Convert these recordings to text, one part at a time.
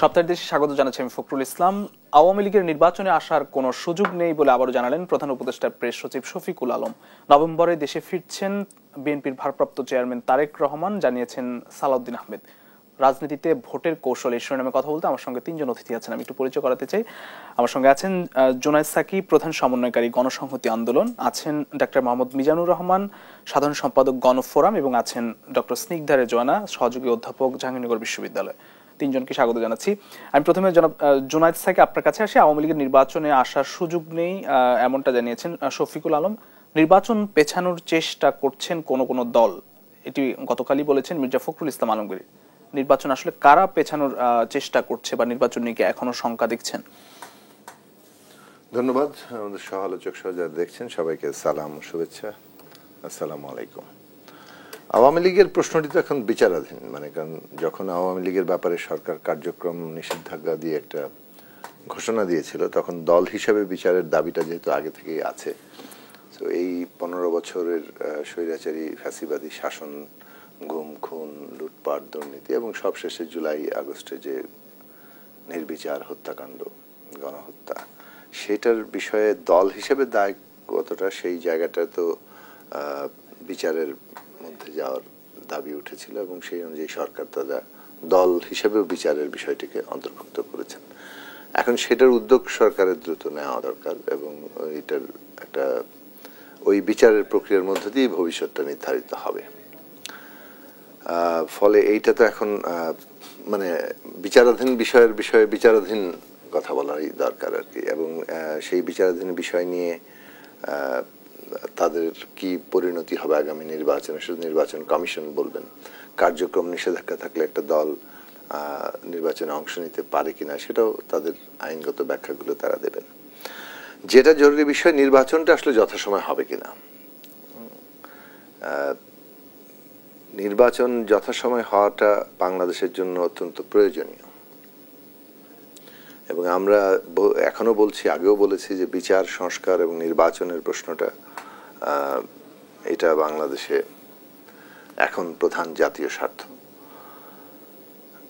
সপ্তাহের দেশে স্বাগত জানাচ্ছি আমি ফখরুল ইসলাম। আওয়ামী লীগের নির্বাচনে আসার কোনো সুযোগ নেই বলে আবারও জানালেন প্রধান উপদেষ্টা প্রেস সচিব শফিকুল আলম। নভেম্বরে দেশে ফিরছেন বিএনপির ভারপ্রাপ্ত চেয়ারম্যান তারেক রহমান, জানিয়েছেন সালাউদ্দিন আহমেদ। রাজনীতিতে ভোটের কৌশল এই শিরোনামে কথা বলতে আমার সঙ্গে তিনজন অতিথি আছেন, আমি একটু পরিচয় করাতে চাই। আমার সঙ্গে আছেন জুনায়েদ সাকি, প্রধান সমন্বয়কারী গণসংহতি আন্দোলন, আছেন ডক্টর মোহাম্মদ মিজানুর রহমান, সাধারণ সম্পাদক গণফোরাম, এবং আছেন ডক্টর স্নিগ্ধা রেজওয়ানা, সহযোগী অধ্যাপক জাহাঙ্গীরনগর বিশ্ববিদ্যালয়। তিনজনকে স্বাগত জানাচ্ছি। আমি প্রথমে জুনায়েদ সাকি আপনার কাছে আসি। আওয়ামী লীগের নির্বাচনে আসার সুযোগ নেই এমনটা জানিয়েছেন শফিকুল আলম। নির্বাচন পেছানোর চেষ্টা করছেন কোন কোন দল, এটি গতকালই বলেছেন মির্জা ফখরুল ইসলাম আলমগীর। নির্বাচন আসলে কারা পেছানোর চেষ্টা করছে বা নির্বাচন নিয়ে এখনো শঙ্কা দেখছেন? ধন্যবাদ আমাদের সহ আলোচক সহ যারা দেখছেন সবাইকে সালাম শুভেচ্ছা, আসসালামু আলাইকুম। আওয়ামী লীগের প্রশ্নটি তো এখন বিচারাধীন, মানে কারণ যখন আওয়ামী লীগের ব্যাপারে সরকার কার্যক্রম নিষেধাজ্ঞা দিয়ে একটা ঘোষণা দিয়েছিল তখন দল হিসেবে বিচারের দাবিটা যেহেতু আগে থেকেই আছে, তো এই 15 বছরের স্বৈরাচারী ফ্যাসিবাদী শাসন, গুম খুন, লুটপাট, দুর্নীতি এবং সবশেষে জুলাই আগস্টে যে নির্বিচার হত্যাকাণ্ড, গণহত্যা, সেটার বিষয়ে দল হিসেবে দায় কতটা সেই জায়গাটা তো বিচারের মধ্যে যাওয়ার দাবি উঠেছিল এবং সেই অনুযায়ী সরকার তারা দল হিসেবেও বিচারের বিষয়টিকে অন্তর্ভুক্ত করেছেন। এখন সেটার উদ্যোগ সরকারের দ্রুত নেওয়া দরকার এবং এটার একটা ওই বিচারের প্রক্রিয়ার মধ্য দিয়ে ভবিষ্যৎটা নির্ধারিত হবে। ফলে এইটা তো এখন মানে বিচারাধীন বিষয়ের বিষয়ে বিচারাধীন কথা বলারই দরকার আর কি, এবং সেই বিচারাধীন বিষয় নিয়ে তাদের কি পরিণতি হবে আগামী নির্বাচনে শুধু নির্বাচন কমিশন বলবেন। কার্যক্রম নিষেধাজ্ঞা থাকলে একটা দল নির্বাচনে অংশ নিতে পারে কিনা সেটাও তাদের আইনগত ব্যাখ্যাগুলো তারা দেবেন। যেটা জরুরি বিষয়, নির্বাচনটা আসলে যথাসময় হবে কিনা। নির্বাচন যথাসময় হওয়াটা বাংলাদেশের জন্য অত্যন্ত প্রয়োজনীয় এবং আমরা এখনো বলছি, আগেও বলেছি যে বিচার সংস্কার এবং নির্বাচনের প্রশ্নটা এটা বাংলাদেশে এখন প্রধান জাতীয় স্বার্থ।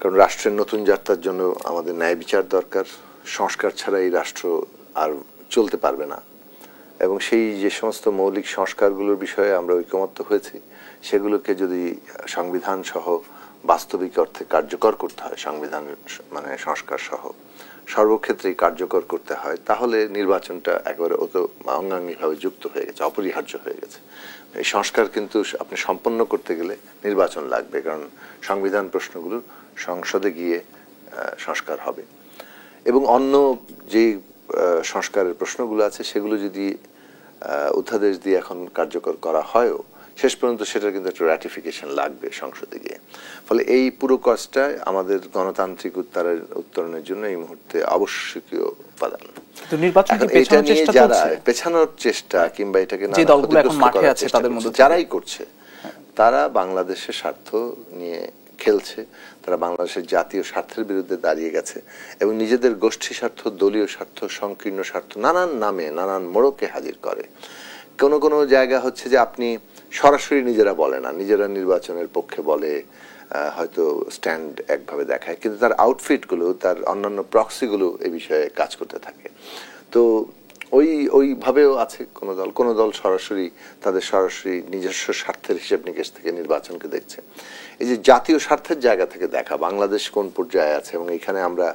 কারণ রাষ্ট্রের নতুন যাত্রার জন্য আমাদের ন্যায় বিচার দরকার। সংস্কার ছাড়া এই রাষ্ট্র আর চলতে পারবে না এবং সেই যে সমস্ত মৌলিক সংস্কারগুলোর বিষয়ে আমরা ঐকমত্য হয়েছি সেগুলোকে যদি সংবিধান সহ বাস্তবিক অর্থে কার্যকর করতে হয়, সংবিধান মানে সংস্কার সহ সর্বক্ষেত্রেই কার্যকর করতে হয়, তাহলে নির্বাচনটা একেবারে অঙ্গাঙ্গিভাবে যুক্ত হয়ে গেছে, অপরিহার্য হয়ে গেছে। এই সংস্কার কিন্তু আপনি সম্পন্ন করতে গেলে নির্বাচন লাগবে, কারণ সংবিধান প্রশ্নগুলো সংসদে গিয়ে সংস্কার হবে এবং অন্য যে সংস্কারের প্রশ্নগুলো আছে সেগুলো যদি অধ্যাদেশ দিয়ে এখন কার্যকর করা হয়ও শেষ পর্যন্ত সেটার কিন্তু একটা র্যাটিফিকেশন লাগবে সংসদে গিয়ে। ফলে এই পুরো কাজটা আমাদের গণতান্ত্রিক উত্তরণের জন্য এই মুহূর্তে আবশ্যকীয় উপাদান। এটা নিয়ে যারা পেছানোর চেষ্টা কিংবা এটাকে যারাই করছে তারা বাংলাদেশের স্বার্থ নিয়ে খেলছে, তারা বাংলাদেশের জাতীয় স্বার্থের বিরুদ্ধে দাঁড়িয়ে গেছে এবং নিজেদের গোষ্ঠী স্বার্থ, দলীয় স্বার্থ, সংকীর্ণ স্বার্থ নানান নামে নানান মোড়কে হাজির করে। কোনো কোনো জায়গা হচ্ছে যে আপনি সরাসরি নিজেরা বলে না, নিজেরা নির্বাচনের পক্ষে বলে, হয়তো স্ট্যান্ড একভাবে দেখায়, কিন্তু তার আউটফিটগুলো, তার অন্যান্য প্রক্সিগুলো এই বিষয়ে কাজ করতে থাকে। তো ওইভাবেও আছে কোনো দল সরাসরি তাদের সরাসরি নিজস্ব স্বার্থের হিসেব নিকেশ থেকে নির্বাচনকে দেখছে। এই যে জাতীয় স্বার্থের জায়গা থেকে দেখা বাংলাদেশ কোন পর্যায়ে আছে এবং এখানে আমরা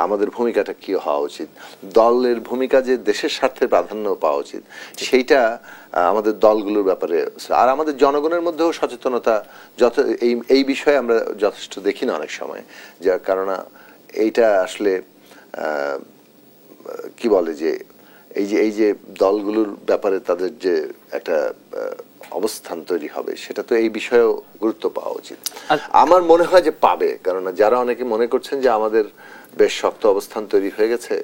আমাদের ভূমিকাটা কি হওয়া উচিত, দলের ভূমিকা যে দেশের স্বার্থে প্রাধান্য পাওয়া উচিত সেইটা আমাদের দলগুলোর ব্যাপারে আর আমাদের জনগণের মধ্যেও সচেতনতা এই বিষয়ে আমরা যথেষ্ট দেখি না অনেক সময়, যার কারণে এইটা আসলে কি বলে যে এই যে দলগুলোর ব্যাপারে তাদের যে একটা অবস্থান তৈরি হবে সেটা তো এই বিষয়েও গুরুত্ব পাওয়া উচিত। আমার মনে হয় যে পাবে, কারণ যারা অনেকে মনে করছেন যে আমাদের বেশ শক্ত অবস্থান তৈরি হয়ে গেছে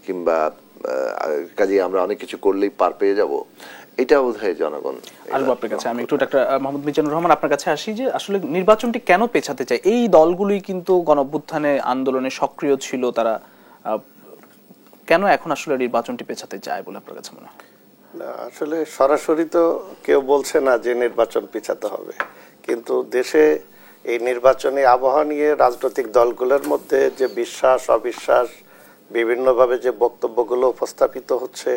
কিংবা কাজে আমরা অনেক কিছু করলেই পার পেয়ে যাব, এটা বোধহয় জনগণ। আপনার কাছে আমি একটু ডাক্তার মোহাম্মদ মিজানুর রহমান আপনার কাছে আসি যে আসলে নির্বাচনটি কেন পেছাতে চায়? এই দলগুলোই কিন্তু গণঅভ্যুত্থানে আন্দোলনে সক্রিয় ছিল, তারা কেন এখন আসলে নির্বাচনটি পেছাতে চায় বলে আপনার কাছে মনে হয়? আসলে সরাসরি তো কেউ বলছে না যে নির্বাচন পেছাতে হবে, কিন্তু দেশে এই নির্বাচনী আবহাওয়া নিয়ে রাজনৈতিক দলগুলোর মধ্যে যে বিশ্বাস অবিশ্বাস, বিভিন্নভাবে যে বক্তব্যগুলো উপস্থাপিত হচ্ছে,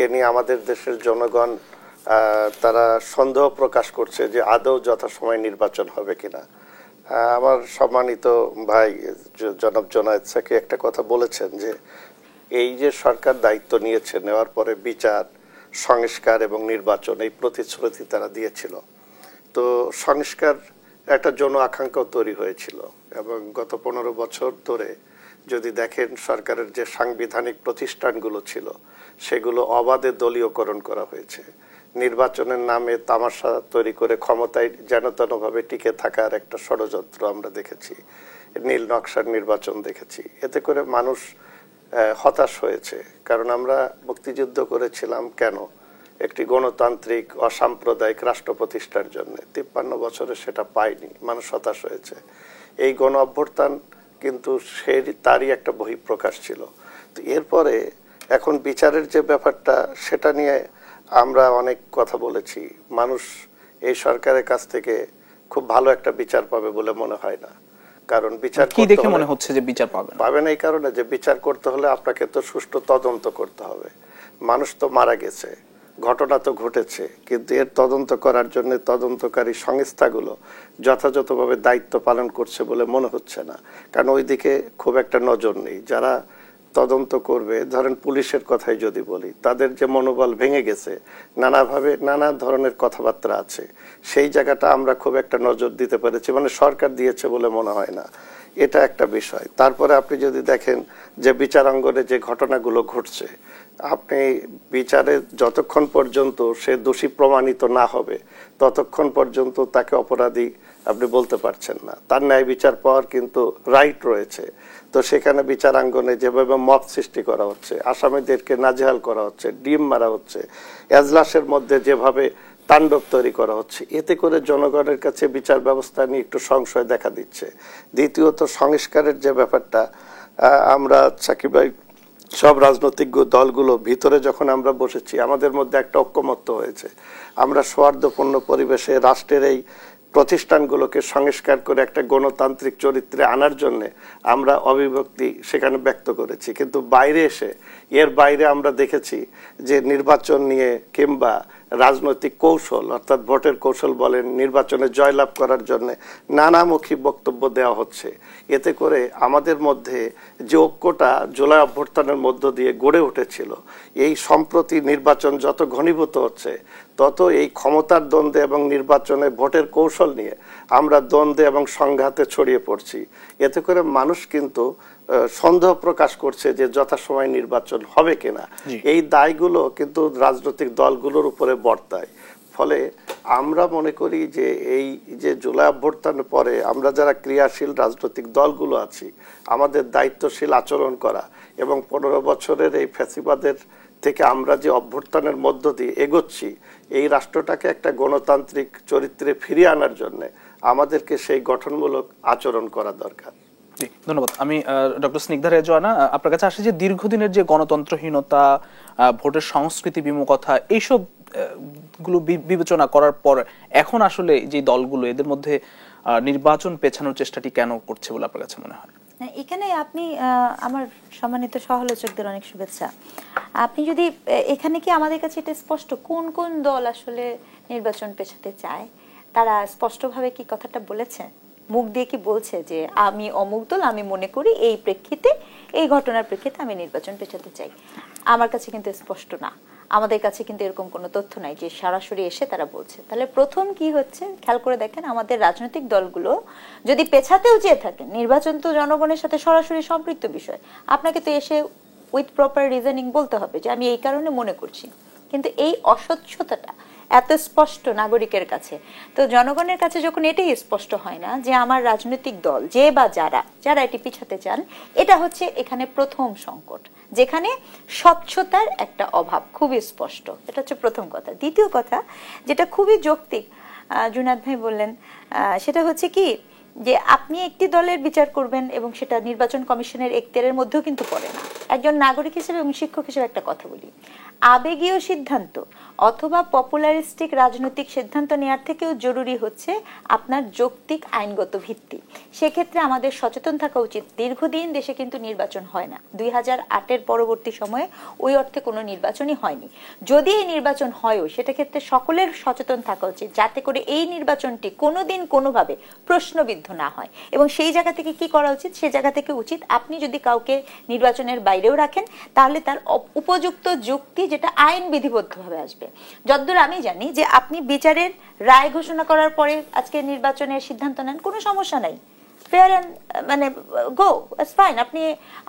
এ নিয়ে আমাদের দেশের জনগণ তারা সন্দেহ প্রকাশ করছে যে আদৌ যথাসময়ে নির্বাচন হবে কিনা। আমার সম্মানিত ভাই জনাব জুনায়েদ সাকি একটা কথা বলেছেন যে এই যে সরকার দায়িত্ব নিয়েছে, নেওয়ার পরে বিচার, সংস্কার এবং নির্বাচন, এই প্রতিশ্রুতি তারা দিয়েছিল। তো সংস্কার একটা জন আকাঙ্ক্ষা তৈরি হয়েছিল এবং গত 15 বছর ধরে যদি দেখেন সরকারের যে সাংবিধানিক প্রতিষ্ঠানগুলো ছিল সেগুলো অবাধে দলীয়করণ করা হয়েছে। নির্বাচনের নামে তামাশা তৈরি করে ক্ষমতায় যেন তেনভাবে টিকে থাকার একটা ষড়যন্ত্র আমরা দেখেছি। নীল নকশার নির্বাচন দেখেছি। এতে করে মানুষ হতাশ হয়েছে, কারণ আমরা মুক্তিযুদ্ধ করেছিলাম কেন? একটি গণতান্ত্রিক অসাম্প্রদায়িক রাষ্ট্র প্রতিষ্ঠার জন্য। 53 বছরে সেটা পায়নি, মানুষ হতাশ হয়েছে। এই গণ অভ্যুত্থান কিন্তু তারই একটা বহিঃপ্রকাশ ছিল। তো এরপরে এখন বিচারের যে ব্যাপারটা, সেটা নিয়ে আমরা অনেক কথা বলেছি। মানুষ এই সরকারের কাছ থেকে খুব ভালো একটা বিচার পাবে বলে মনে হয় না। কারণ বিচার কি দেখে মনে হচ্ছে যে বিচার পাবেন এই কারণে যে বিচার করতে হলে আপনাকে তো সুষ্ঠু তদন্ত করতে হবে। মানুষ তো মারা গেছে, ঘটনা তো ঘটেছে, কিন্তু এর তদন্ত করার জন্য তদন্তকারী সংস্থাগুলো যথাযথভাবে দায়িত্ব পালন করছে বলে মনে হচ্ছে না। কারণ ওইদিকে খুব একটা নজর নেই। যারা তদন্ত করবে, ধরেন পুলিশের কথাই যদি বলি, তাদের যে মনোবল ভেঙে গেছে, নানাভাবে নানা ধরনের কথাবার্তা আছে, সেই জায়গাটা আমরা খুব একটা নজর দিতে পেরেছি, মানে সরকার দিয়েছে বলে মনে হয় না। এটা একটা বিষয়। তারপরে আপনি যদি দেখেন যে বিচারাঙ্গনে যে ঘটনাগুলো ঘটছে, আপনি বিচারে যতক্ষণ পর্যন্ত সে দোষী প্রমাণিত না হবে ততক্ষণ পর্যন্ত তাকে অপরাধী আপনি বলতে পারছেন না। তার ন্যায় বিচার পাওয়ার কিন্তু রাইট রয়েছে। তো সেখানে বিচারাঙ্গনে যেভাবে মব সৃষ্টি করা হচ্ছে, আসামিদেরকে নাজেহাল করা হচ্ছে, ডিম মারা হচ্ছে, এজলাসের মধ্যে যেভাবে তাণ্ডব তৈরি করা হচ্ছে, এতে করে জনগণের কাছে বিচার ব্যবস্থা নিয়ে একটু সংশয় দেখা দিচ্ছে। দ্বিতীয়ত সংস্কারের যে ব্যাপারটা, আমরা সাকিব ভাই সব রাজনৈতিক দলগুলো ভিতরে যখন আমরা বসেছি, আমাদের মধ্যে একটা ঐক্যমত্য হয়েছে। আমরা সৌহার্দ্যপূর্ণ পরিবেশে রাষ্ট্রের এই প্রতিষ্ঠানগুলোকে সংস্কার করে একটা গণতান্ত্রিক চরিত্রে আনার জন্য আমরা অভিব্যক্তি সেখানে ব্যক্ত করেছি। কিন্তু বাইরে এসে, এর বাইরে আমরা দেখেছি যে নির্বাচন নিয়ে কিংবা রাজনৈতিক কৌশল, অর্থাৎ ভোটের কৌশল বলেন, নির্বাচনে জয়লাভ করার জন্য নানামুখী বক্তব্য দেওয়া হচ্ছে। এতে করে আমাদের মধ্যে যে ঐক্যটা জুলাই অভ্যুত্থানের মধ্য দিয়ে গড়ে উঠেছিল, এই সম্প্রতি নির্বাচন যত ঘনীভূত হচ্ছে তত এই ক্ষমতার দ্বন্দ্বে এবং নির্বাচনে ভোটের কৌশল নিয়ে আমরা দ্বন্দ্বে এবং সংঘাতে ছড়িয়ে পড়ছি। এতে করে মানুষ কিন্তু সন্দেহ প্রকাশ করছে যে যথাসময় নির্বাচন হবে কিনা। এই দায়গুলো কিন্তু রাজনৈতিক দলগুলোর উপরে বর্তায়। ফলে আমরা মনে করি যে এই যে জুলাই অভ্যুত্থানের পরে আমরা যারা ক্রিয়াশীল রাজনৈতিক দলগুলো আছি, আমাদের দায়িত্বশীল আচরণ করা এবং 15 বছরের এই ফ্যাসিবাদের থেকে আমরা যে অভ্যুত্থানের মধ্য দিয়ে এগোচ্ছি, এই রাষ্ট্রটাকে একটা গণতান্ত্রিক চরিত্রে ফিরিয়ে আনার জন্য আমাদেরকে সেই গঠনমূলক আচরণ করা দরকার। ধন্যবাদ। আমি ডক্টর স্নিগ্ধা রেজওয়ানা, আপনার কাছে আসে যে দীর্ঘদিনের যে গণতন্ত্রহীনতা, ভোটের সংস্কৃতি বিমুখতা, এইসব গুলো বিবেচনা করার পর এখন আসলে যে দলগুলো, এদের মধ্যে নির্বাচন পেছানোর চেষ্টাটি কেন করছে বলে আপনার কাছে মনে হয়? এখানে আপনি, আমার সম্মানিত সহালোচকদের অনেক শুভেচ্ছা। আপনি যদি এখানে কি আমাদের কাছে এটা স্পষ্ট কোন কোন দল আসলে নির্বাচন পেছাতে চায়, তারা স্পষ্টভাবে কি কথাটা বলেছে? মুখ দিয়ে কি বলছে যে আমি অমুক দল, আমি মনে করি এই প্রেক্ষিতে, এই ঘটনার প্রেক্ষিতে আমি নির্বাচন পেছাতে চাই? আমার কাছে কিন্তু স্পষ্ট না। আমাদের কাছে কিন্তু এরকম কোনো তথ্য নাই যে সরাসরি এসে তারা বলছে। তাহলে প্রথম কি হচ্ছে, খেয়াল করে দেখেন, আমাদের রাজনৈতিক দলগুলো যদি পেছাতেও চেয়ে থাকেন, নির্বাচন তো জনগণের সাথে সরাসরি সম্পৃক্ত বিষয়, আপনাকে তো এসে উইথ প্রপার রিজনিং বলতে হবে যে আমি এই কারণে মনে করছি। কিন্তু এই অস্বচ্ছতাটা এত স্পষ্ট নাগরিকের কাছে, তো জনগণের কাছে যখন এটাই স্পষ্ট হয় না যে আমার রাজনৈতিক দল যে বা যারা এটি পিছাতে চান, এটা হচ্ছে এখানে প্রথম সংকট, যেখানে স্বচ্ছতার একটা অভাব খুবই স্পষ্ট। এটা হচ্ছে প্রথম কথা। দ্বিতীয় কথা, যেটা খুবই যৌক্তিক জুনায়েদ ভাই বললেন, সেটা হচ্ছে কি যে আপনি একটি দলের বিচার করবেন এবং সেটা নির্বাচন কমিশনের এখতিয়ারের মধ্যেও কিন্তু পড়ে না। একজন নাগরিক হিসেবে এবং শিক্ষক হিসেবে একটা কথা বলি, আবেগীয় সিদ্ধান্ত অথবা পপুলারিস্টিক রাজনৈতিক সিদ্ধান্ত নেওয়ার থেকেও জরুরি হচ্ছে আপনার যৌক্তিক আইনগত ভিত্তি। সেক্ষেত্রে আমাদের সচেতন থাকা উচিত। দীর্ঘদিন দেশে কিন্তু নির্বাচন হয় না, 2008-এর পরবর্তী সময়ে ওই অর্থে কোনো নির্বাচনই হয়নি। যদি এই নির্বাচন হয়ও সেটা ক্ষেত্রে সকলের সচেতন থাকা উচিত যাতে করে এই নির্বাচনটি কোনোদিন কোনোভাবে প্রশ্নবিদ্ধ না হয়। এবং সেই জায়গা থেকে কি করা উচিত, সেই জায়গা থেকে উচিত আপনি যদি কাউকে নির্বাচনের বাইরেও রাখেন তাহলে তার উপযুক্ত যুক্তি যেটা আইন বিধিবদ্ধভাবে আসবে। যতদূর আমি জানি যে আপনি বিচারের রায় ঘোষণা করার পরে আজকে নির্বাচনের সিদ্ধান্ত নেন, কোনো সমস্যা নাই, ফেয়ার এন্ড মানে গো, ইটস ফাইন। আপনি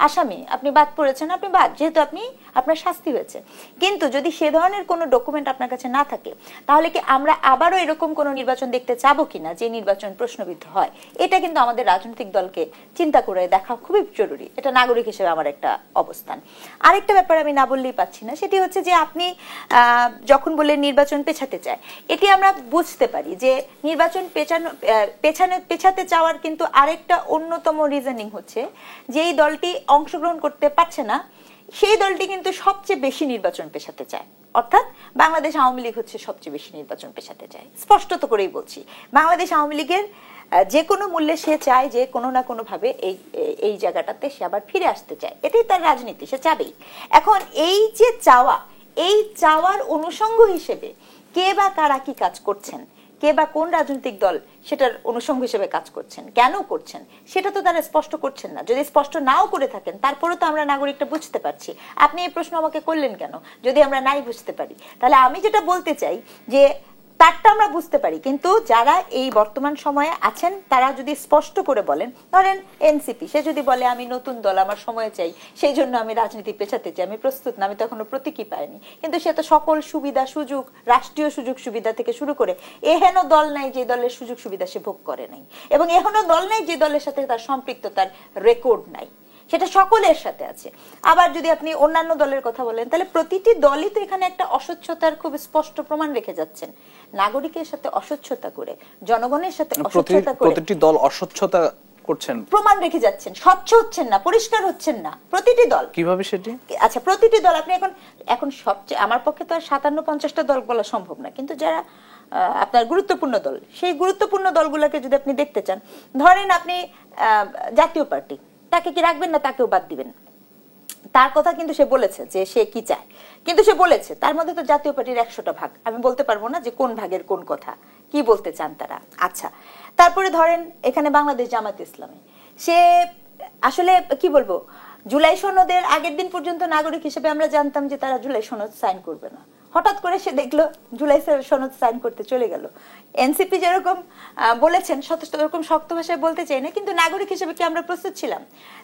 আসামি, আপনি বাদ পড়েছেন, আপনি বাদ, যেহেতু আপনি আপনার শাস্তি হয়েছে। কিন্তু যদি সে ধরনের কোনো ডকুমেন্ট আপনার কাছে না থাকে তাহলে কি আমরা আবারও এরকম কোনো নির্বাচন দেখতে চাবো কিনা যে নির্বাচন প্রশ্নবিদ্ধ হয়? এটা কিন্তু আমাদের রাজনৈতিক দলকে চিন্তা করে দেখা খুবই জরুরি। এটা নাগরিক হিসেবে আমার একটা অবস্থান। আরেকটা ব্যাপার আমি না বললেই পাচ্ছি না, সেটি হচ্ছে যে আপনি যখন বললেন নির্বাচন পেছাতে চায়, এটি আমরা বুঝতে পারি যে নির্বাচন পেছাতে চাওয়ার কিন্তু আরেকটা অন্যতম রিজনিং হচ্ছে যে এই দলটি অংশগ্রহণ করতে পারছে না, সেই দলটি কিন্তু সবচেয়ে বেশি নির্বাচন পেছাতে চায়। অর্থাৎ বাংলাদেশ আওয়ামী লীগ হচ্ছে সবচেয়ে বেশি নির্বাচন পেছাতে চায়। স্পষ্টত করেই বলছি, বাংলাদেশ আওয়ামী লীগের যে কোনো মূল্যে সে চায় যে কোনো না কোনো ভাবে এই জায়গাটাতে সে আবার ফিরে আসতে চায়। এটাই তার রাজনীতি, সে চাবেই। এখন এই যে চাওয়া, এই চাওয়ার অনুষঙ্গ হিসেবে কে বা কারা কি কাজ করছেন, কে বা কোন রাজনৈতিক দল সেটার অনুষঙ্গ হিসেবে কাজ করছেন, কেন করছেন, সেটা তো তারা স্পষ্ট করছেন না। যদি স্পষ্ট নাও করে থাকেন তারপরেও তো আমরা নাগরিকটা বুঝতে পারছি। আপনি এই প্রশ্ন আমাকে করলেন কেন যদি আমরা নাই বুঝতে পারি? তাহলে আমি যেটা বলতে চাই যে তারটা আমরা বুঝতে পারি, কিন্তু যারা এই বর্তমান সময়ে আছেন তারা যদি স্পষ্ট করে বলেন, ধরেন এনসিপি, সে যদি বলে আমি নতুন দল, আমার সময় চাই, সেই জন্য আমি রাজনীতি পেছাতে চাই, আমি প্রস্তুত না, আমি তো এখনো প্রতীকই পাইনি, কিন্তু সে তো সকল সুবিধা সুযোগ, রাষ্ট্রীয় সুযোগ সুবিধা থেকে শুরু করে এহেন দল নাই যে দলের সুযোগ সুবিধা সে ভোগ করে নাই, এবং এহেন দল নাই যে দলের সাথে তার সম্পৃক্ততার রেকর্ড নাই, সেটা সকলের সাথে আছে। আবার যদি আপনি অন্যান্য দলের কথা বলেন তাহলে প্রতিটি দলই তো এখানে একটা অস্বচ্ছতার খুব স্পষ্ট প্রমাণ রেখে যাচ্ছেন। নাগরিকের সাথে অস্বচ্ছতা করে, জনগণের সাথে অস্বচ্ছতা করে প্রতিটি দল অস্বচ্ছতা করছেন, প্রমাণ রেখে যাচ্ছেন, স্বচ্ছ হচ্ছেন না, পরিষ্কার হচ্ছেন না প্রতিটি দল। কিভাবে সেটি? আচ্ছা, প্রতিটি দল আপনি এখন সবচেয়ে, আমার পক্ষে তো আর 57-50টা দল বলা সম্ভব না, কিন্তু যারা আপনার গুরুত্বপূর্ণ দল, সেই গুরুত্বপূর্ণ দলগুলোকে যদি আপনি দেখতে চান, ধরেন আপনি জাতীয় পার্টি, তাকে কি রাখবেন না তাকেও বাদ দিবেন? তার কথা কিন্তু সে বলেছে যে সে কি চায়, কিন্তু সে বলেছে তার মধ্যে তো জাতীয় পার্টির 100টা ভাগ, আমি বলতে পারবো না যে কোন ভাগের কোন কথা, কি বলতে চান তারা। আচ্ছা, তারপরে ধরেন এখানে বাংলাদেশ জামাত ইসলামী, সে আসলে কি বলবো, জুলাই সনদের আগের দিন পর্যন্ত নাগরিক হিসেবে আমরা জানতাম যে তারা জুলাই সনদ সাইন করবে না, হঠাৎ করে সে দেখলো জুলাই সনদ সাইন করতে চলে গেল। এনসিপি যেরকম বলেছেন, সেরকম শক্ত ভাষায় বলতে চাই না, কিন্তু নাগরিক হিসেবে কি আমরা প্রস্তুত ছিলাম?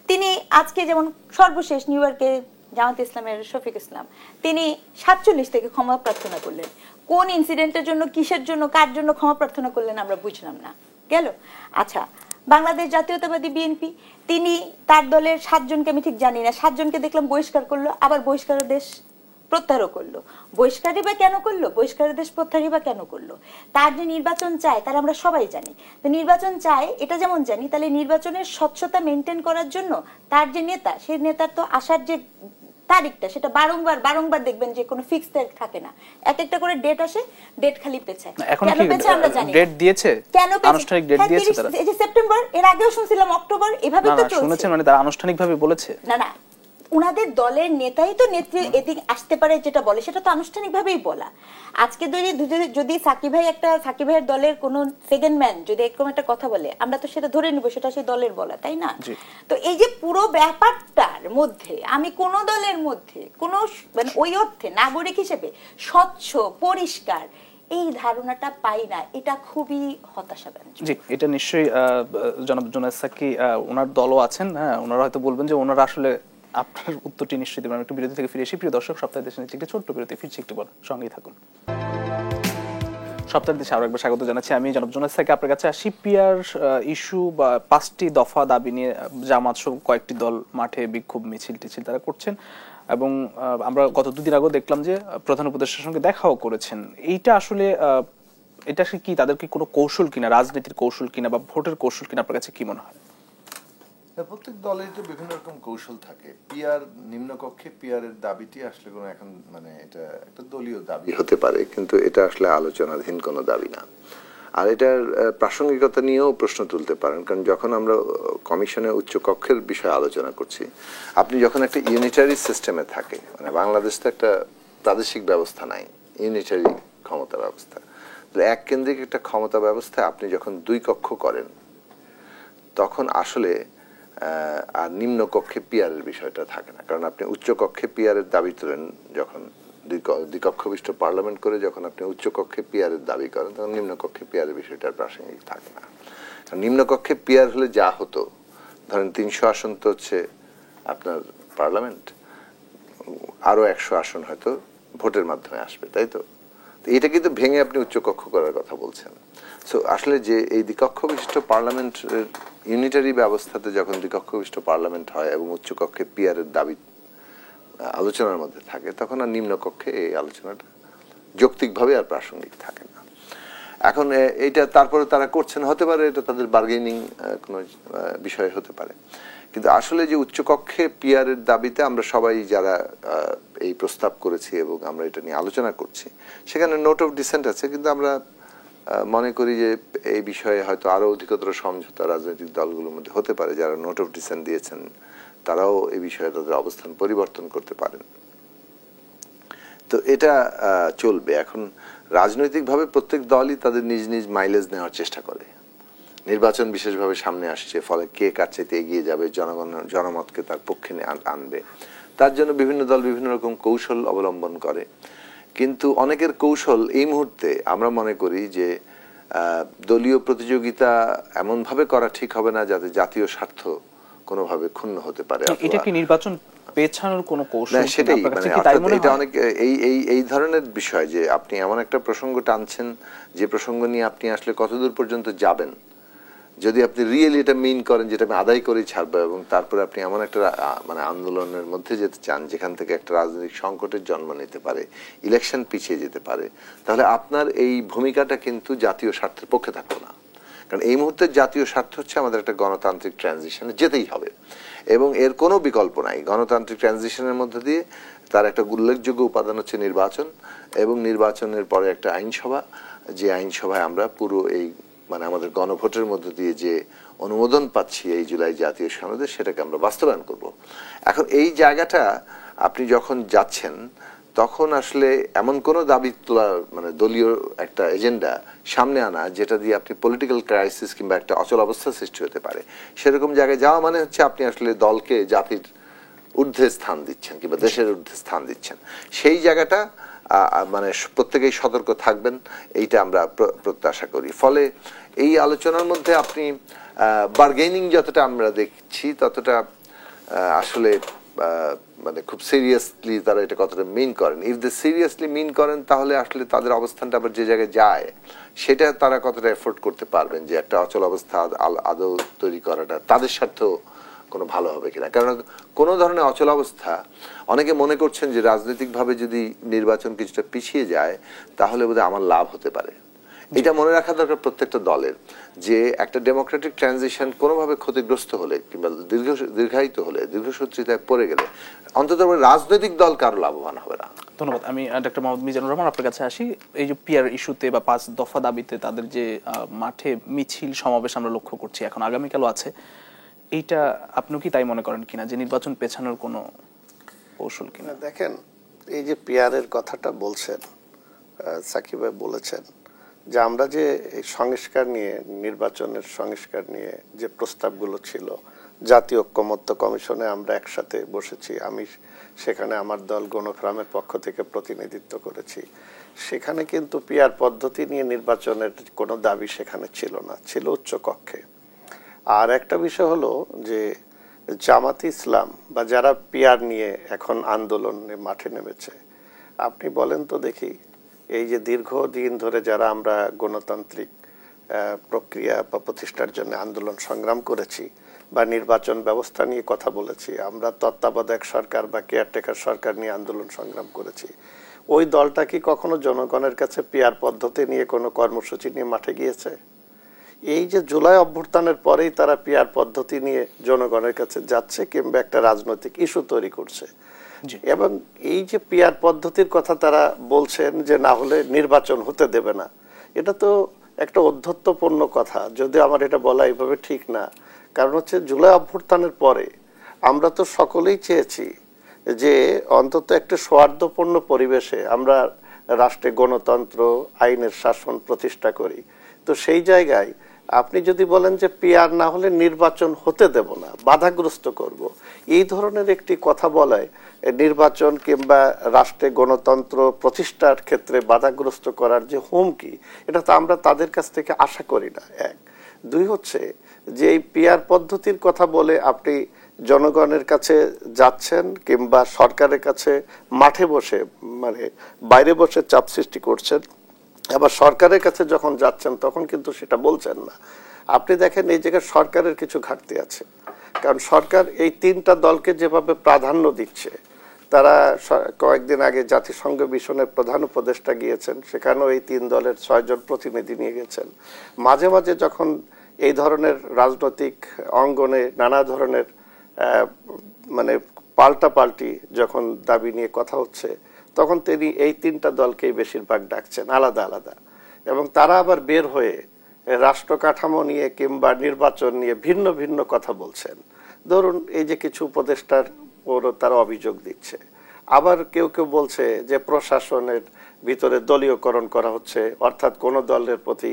তিনি আজকে যেমন সর্বশেষ নিউ ইয়র্কে জামাত ইসলামের শফিক ইসলাম, তিনি 47 থেকে ক্ষমা প্রার্থনা করলেন। কোন ইনসিডেন্টের জন্য, কিসের জন্য, কার জন্য ক্ষমা প্রার্থনা করলেন আমরা বুঝলাম না, গেল। আচ্ছা, বাংলাদেশ জাতীয়তাবাদী বিএনপি, তিনি তার দলের 7 জনকে, আমি ঠিক জানি না, 7 জনকে দেখলাম বহিষ্কার করলো, আবার বহিষ্কারের দেশ প্রত্যাহারও করলো। বহিষ্কারই বা কেন করলো, বহিষ্কারের দেশ প্রত্যাহারই বা কেন করলো? তার যে নির্বাচন চায় তার আমরা সবাই জানি। তো নির্বাচন চায় এটা যেমন জানি, তাহলে নির্বাচনের স্বচ্ছতা মেনটেন করার জন্য তার যে নেতা, সেই নেতার তো আসার যে তারিখটা, সেটা বারংবার দেখবেন যে কোনো ফিক্স তারিখ থাকে না, এক একটা করে ডেট আসে, ডেট খালি পেছায়। কেন পেছায় আমরা জানি। ডেট দিয়েছে, আনুষ্ঠানিক ডেট দিয়েছে তারা, এই যে সেপ্টেম্বর, এর আগেও শুনছিলাম অক্টোবর, এভাবে তো চলছে। শুনেছেন মানে তারা আনুষ্ঠানিকভাবে বলেছে? না, উনাদের দলের নেতাই তো নেত্রী এদিক আসতে পারে, যেটা বলে সেটা তো আনুষ্ঠানিকভাবেই বলা। আজকে যদি সাকিব ভাইয়ের দলের কোন সেকেন্ড ম্যান যদি এরকম একটা কথা বলে, আমরা তো সেটা ধরে নিব সেটা সেই দলের বলা, তাই না? তো এই যে পুরো ব্যাপারটার মধ্যে আমি কোন দলের মধ্যে কোন মানে ওই অর্থে নাগরিক হিসেবে স্বচ্ছ পরিষ্কার এই ধারণাটা পাই না, এটা খুবই হতাশাব্যঞ্জক। জি, এটা নিশ্চয়ই জনাব জুনায়েদ সাকি ওনার দলও আছেন, হ্যাঁ, ওনারা হয়তো বলবেন যে ওনারা আসলে আপনার উত্তরটি নিশ্চয়ই দেবেন। একটু বিরতি থেকে ফিরে এসে, প্রিয় দর্শক, সপ্তাহের দেশে একটি ছোট্ট বিরতি, ফিরছি একটু পর, সঙ্গেই থাকুন। সপ্তাহের দেশে আরো একবার স্বাগত জানাচ্ছি আমি জনাব জুনায়েদ সাকি। আপনার কাছে সিপিআর ইস্যু বা 5টি দফা দাবি নিয়ে জামাত সহ কয়েকটি দল মাঠে বিক্ষোভ মিছিল তারা করছেন, এবং আমরা গত 2 দিন আগে দেখলাম যে প্রধান উপদেষ্টার সঙ্গে দেখাও করেছেন। এইটা আসলে এটা কি তাদের কি কোনো কৌশল কিনা, রাজনীতির কৌশল কিনা বা ভোটের কৌশল কিনা, আপনার কাছে কি মনে হয়? প্রত্যেক দলের তো বিভিন্ন রকম কৌশল থাকে। পিআর নিম্নকক্ষে পিআরের দাবিটি আসলে কোনো এখন মানে এটা একটা দলীয় দাবি হতে পারে, কিন্তু এটা আসলে আলোচনাধীন কোনো দাবি না। আর এটার প্রাসঙ্গিকতা নিয়েও প্রশ্ন তুলতে পারেন, কারণ যখন আমরা কমিশনে উচ্চ কক্ষের বিষয়ে আলোচনা করছি, আপনি যখন একটা ইউনিটারি সিস্টেমে থাকে, মানে বাংলাদেশ তো একটা প্রাদেশিক ব্যবস্থা নাই, ইউনিটারি ক্ষমতা ব্যবস্থা, এক কেন্দ্রিক একটা ক্ষমতা ব্যবস্থায় আপনি যখন দুই কক্ষ করেন, তখন আসলে আর নিম্ন কক্ষে পিআরের বিষয়টা থাকে না। কারণ আপনি উচ্চ কক্ষে পিআরের দাবি তোলেন যখন দ্বিকক্ষ বিশিষ্ট পার্লামেন্ট করে, যখন আপনি উচ্চ কক্ষে পিআরের দাবি করেন, তখন নিম্ন কক্ষে পিআরের বিষয়টার প্রাসঙ্গিক থাকে না। নিম্ন কক্ষে পিআর হলে যা হতো, ধরেন 300 আসন তো হচ্ছে আপনার পার্লামেন্ট, আরো 100 আসন হয়তো ভোটের মাধ্যমে আসবে, তাই তো? এটা কিন্তু ভেঙে আপনি উচ্চকক্ষ করার কথা বলছেন। সো আসলে যে এই দ্বিকক্ষ বিশিষ্ট পার্লামেন্টের ইউনিটারি ব্যবস্থাতে যখন দ্বিকক্ষ বিশিষ্ট পার্লামেন্ট হয় এবং উচ্চকক্ষে পিআরের দাবি আলোচনার মধ্যে থাকে, তখন আর নিম্নকক্ষে এই আলোচনাটা যৌক্তিকভাবে আর প্রাসঙ্গিক থাকে না। এখন এইটা তারপরে তারা করছেন, হতে পারে এটা তাদের বার্গেনিং কোনো বিষয় হতে পারে, কিন্তু আসলে যে উচ্চকক্ষে পিআরের দাবিতে আমরা সবাই যারা এই প্রস্তাব করেছি এবং আমরা এটা নিয়ে আলোচনা করছি, সেখানে নোট অফ ডিসেন্ট আছে, কিন্তু আমরা মনে করি যে এই বিষয়ে হয়তো আরো অধিকতর সমঝোতা রাজনৈতিক দলগুলোর মধ্যে হতে পারে। যারা নোট অফ ডিসেন্ট দিয়েছেন তারাও এই বিষয়ে তাদের অবস্থান পরিবর্তন করতে পারেন। তো এটা চলবে। এখন রাজনৈতিকভাবে প্রত্যেক দলই তাদের নিজ নিজ মাইলেজ নেওয়ার চেষ্টা করে। নির্বাচন বিশেষভাবে সামনে আসছে, ফলে কে কার চাইতে এগিয়ে যাবে, জনমতকে তার পক্ষে আনবে, তার জন্য বিভিন্ন দল বিভিন্ন রকম কৌশল অবলম্বন করে। কিন্তু অনেকের কৌশল এই মুহূর্তে আমরা মনে করি যে দলীয় প্রতিযোগিতা এমন ভাবে করা ঠিক হবে না যাতে জাতীয় স্বার্থ কোনোভাবে ক্ষুণ্ণ হতে পারে। এটা কি নির্বাচন পেছানোর কোনো কৌশল? সেটাই, মানে এটা অনেক এই ধরনের বিষয় যে আপনি এমন একটা প্রসঙ্গ টানছেন যে প্রসঙ্গ নিয়ে আপনি আসলে কতদূর পর্যন্ত যাবেন, যদি আপনি রিয়েলি এটা মিন করেন যেটা আমি আদায় করেই ছাড়বো, এবং তারপরে আপনি এমন একটা মানে আন্দোলনের মধ্যে যেতে চান যেখান থেকে একটা রাজনৈতিক সংকটের জন্ম নিতে পারে, ইলেকশন পিছিয়ে যেতে পারে, তাহলে আপনার এই ভূমিকাটা কিন্তু জাতীয় স্বার্থের পক্ষে থাকলো না। কারণ এই মুহূর্তে জাতীয় স্বার্থ হচ্ছে আমাদের একটা গণতান্ত্রিক ট্রানজিশনে যেতেই হবে, এবং এর কোনো বিকল্প নাই। গণতান্ত্রিক ট্রানজিশনের মধ্যে দিয়ে তার একটা উল্লেখযোগ্য উপাদান হচ্ছে নির্বাচন, এবং নির্বাচনের পরে একটা আইনসভা, যে আইনসভায় আমরা পুরো এই মানে আমাদের গণভোটের মধ্য দিয়ে যে অনুমোদন পাচ্ছি এই জুলাই জাতীয় সনদে, সেটাকে আমরা বাস্তবায়ন করব। এখন এই জায়গাটা আপনি যখন যাচ্ছেন, তখন আসলে এমন কোন দাবি তোলা, মানে দলীয় একটা এজেন্ডা সামনে আনা যেটা দিয়ে আপনি পলিটিক্যাল ক্রাইসিস কিংবা একটা অচল অবস্থা সৃষ্টি হতে পারে, সেরকম জায়গায় যাওয়া মানে হচ্ছে আপনি আসলে দলকে জাতির ঊর্ধ্বে স্থান দিচ্ছেন কিংবা দেশের ঊর্ধ্বে স্থান দিচ্ছেন। সেই জায়গাটা মানে প্রত্যেকেই সতর্ক থাকবেন, এইটা আমরা প্রত্যাশা করি। ফলে এই আলোচনার মধ্যে আপনি বার্গেনিং যতটা আমরা দেখছি, ততটা আসলে মানে খুব সিরিয়াসলি তারা এটা কতটা মিন করেন। ইফ দে সিরিয়াসলি মিন করেন, তাহলে আসলে তাদের অবস্থানটা আবার যে জায়গায় যায়, সেটা তারা কতটা এফোর্ড করতে পারবেন যে একটা অচল অবস্থা আদৌ তৈরি করাটা তাদের স্বার্থেও কোনো ভালো হবে কিনা। কারণ কোনো ধরনের অচল অবস্থা, অনেকে মনে করছেন যে রাজনৈতিকভাবে যদি নির্বাচন কিছুটা পিছিয়ে যায়, তাহলে বোধহয় আমার লাভ হতে পারে। এটা মনে রাখা দরকার প্রত্যেকটা দলের, যে একটা ডেমোক্রেটিক ট্রানজিশন কোনোভাবে ক্ষতিগ্রস্ত হলে কিংবা দীর্ঘায়িত হলে, দীর্ঘসূত্রিতায় পড়ে গেলে, অন্তত রাজনৈতিক দল কারো লাভবান হবে না। ধন্যবাদ। আমি ডক্টর মোহাম্মদ মিজানুর রহমান আপনার কাছে আসি। এই যে পিআর ইস্যুতে বা 5 দফা দাবিতে তাদের যে মাঠে মিছিল সমাবেশ আমরা লক্ষ্য করছি, এখন আগামীকালও আছে, এইটা আপনি কি তাই মনে করেন কিনা যে নির্বাচন পেছানোর কোনো কৌশল কিনা? দেখেন, এই যে পিআরের কথাটা বলছেন, সাকিব ভাই বলেছেন যে আমরা যে সংস্কার নিয়ে, নির্বাচনের সংস্কার নিয়ে যে প্রস্তাবগুলো ছিল, জাতীয় ঐক্যমত্য কমিশনে আমরা একসাথে বসেছি, আমি সেখানে আমার দল গণফোরামের পক্ষ থেকে প্রতিনিধিত্ব করেছি। সেখানে কিন্তু পিআর পদ্ধতি নিয়ে নির্বাচনের কোনো দাবি সেখানে ছিল না, ছিল উচ্চ কক্ষে। আর একটা বিষয় হলো যে জামাতে ইসলাম বা যারা পিআর নিয়ে এখন আন্দোলনে মাঠে নেমেছে, আপনি বলেন তো দেখি, এই যে দীর্ঘদিন ধরে যারা আমরা গণতান্ত্রিক প্রক্রিয়া বা প্রতিষ্ঠার জন্য আন্দোলন সংগ্রাম করেছি বা নির্বাচন ব্যবস্থা নিয়ে কথা বলেছি, আমরা তত্ত্বাবধায়ক সরকার বা কেয়ারটেকার সরকার নিয়ে আন্দোলন সংগ্রাম করেছি, ওই দলটা কি কখনো জনগণের কাছে পিআর পদ্ধতি নিয়ে কোনো কর্মসূচি নিয়ে মাঠে গিয়েছে? এই যে জুলাই অভ্যুত্থানের পরেই তারা পিআর পদ্ধতি নিয়ে জনগণের কাছে যাচ্ছে কিংবা একটা রাজনৈতিক ইস্যু তৈরি করছে। এবং এই যে পিআর পদ্ধতির কথা তারা বলছেন যে না হলে নির্বাচন হতে দেবে না, এটা তো একটা অধ্যত্বপূর্ণ কথা, যদিও আমার এটা বলা এইভাবে ঠিক না। কারণ হচ্ছে জুলাই অভ্যুত্থানের পরে আমরা তো সকলেই চেয়েছি যে অন্তত একটা সৌহার্দ্যপূর্ণ পরিবেশে আমরা রাষ্ট্রে গণতন্ত্র, আইনের শাসন প্রতিষ্ঠা করি। তো সেই জায়গায় আপনি যদি বলেন যে পিআর না হলে নির্বাচন হতে দেব না, বাধাগ্রস্ত করব, এই ধরনের একটি কথা বলায় নির্বাচন কিংবা রাষ্ট্রে গণতন্ত্র প্রতিষ্ঠার ক্ষেত্রে বাধাগ্রস্ত করার যে হুমকি, এটা তো আমরা তাদের কাছ থেকে আশা করি না। এক, দুই হচ্ছে যে এই পিআর পদ্ধতির কথা বলে আপনি জনগণের কাছে যাচ্ছেন কিংবা সরকারের কাছে মাঠে বসে মানে বাইরে বসে চাপ সৃষ্টি করছেন, আবার সরকারের কাছে যখন যাচ্ছেন তখন কিন্তু সেটা বলছেন না। আপনি দেখেন এই জায়গায় সরকারের কিছু ঘাটতি আছে, কারণ সরকার এই তিনটা দলকে যেভাবে প্রাধান্য দিচ্ছে, তারা কয়েকদিন আগে জাতিসংঘ মিশনের প্রধান উপদেষ্টা গিয়েছেন, সেখানেও এই তিন দলের 6 জন প্রতিনিধি নিয়ে গেছেন। মাঝে মাঝে যখন এই ধরনের রাজনৈতিক অঙ্গনে নানা ধরনের মানে পাল্টাপাল্টি যখন দাবি নিয়ে কথা হচ্ছে, তখন তিনি এই তিনটা দলকেই বেশিরভাগ ডাকছেন আলাদা আলাদা, এবং তারা আবার বের হয়ে রাষ্ট্র কাঠামো নিয়ে কিংবা নির্বাচন নিয়ে ভিন্ন ভিন্ন কথা বলছেন। ধরুন এই যে কিছু উপদেষ্টার উপরও তারা অভিযোগ দিচ্ছে, আবার কেউ কেউ বলছে যে প্রশাসনের ভিতরে দলীয়করণ করা হচ্ছে, অর্থাৎ কোন দলের প্রতি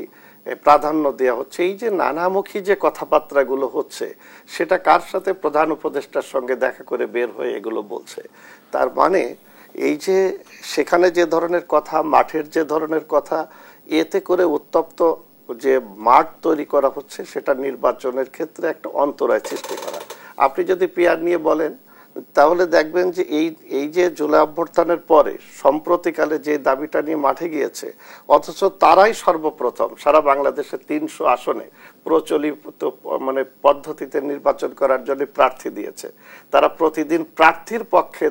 প্রাধান্য দেওয়া হচ্ছে। এই যে নানামুখী যে কথাবার্তাগুলো হচ্ছে, সেটা কার সাথে? প্রধান উপদেষ্টার সঙ্গে দেখা করে বের হয়ে এগুলো বলছে। তার মানে এই যে সেখানে যে ধরনের কথা, মাঠের যে ধরনের কথা, এতে করে উত্তপ্ত যে মাঠ তৈরি করা হচ্ছে, সেটা নির্বাচনের ক্ষেত্রে একটা অন্তরায় সৃষ্টি করা। আপনি যদি পিআর নিয়ে বলেন, তাহলে দেখবেন যে এই যে জুলাই অভ্যুত্থানের পরে সম্প্রতিকালে যে দাবিটা নিয়ে মাঠে গিয়েছে, অথচ তারাই সর্বপ্রথম সারা বাংলাদেশে 300 আসনে প্রচলিত মানে পদ্ধতিতে নির্বাচন করার জন্য প্রার্থী দিয়েছে। তারা প্রতিদিন প্রার্থীর পক্ষে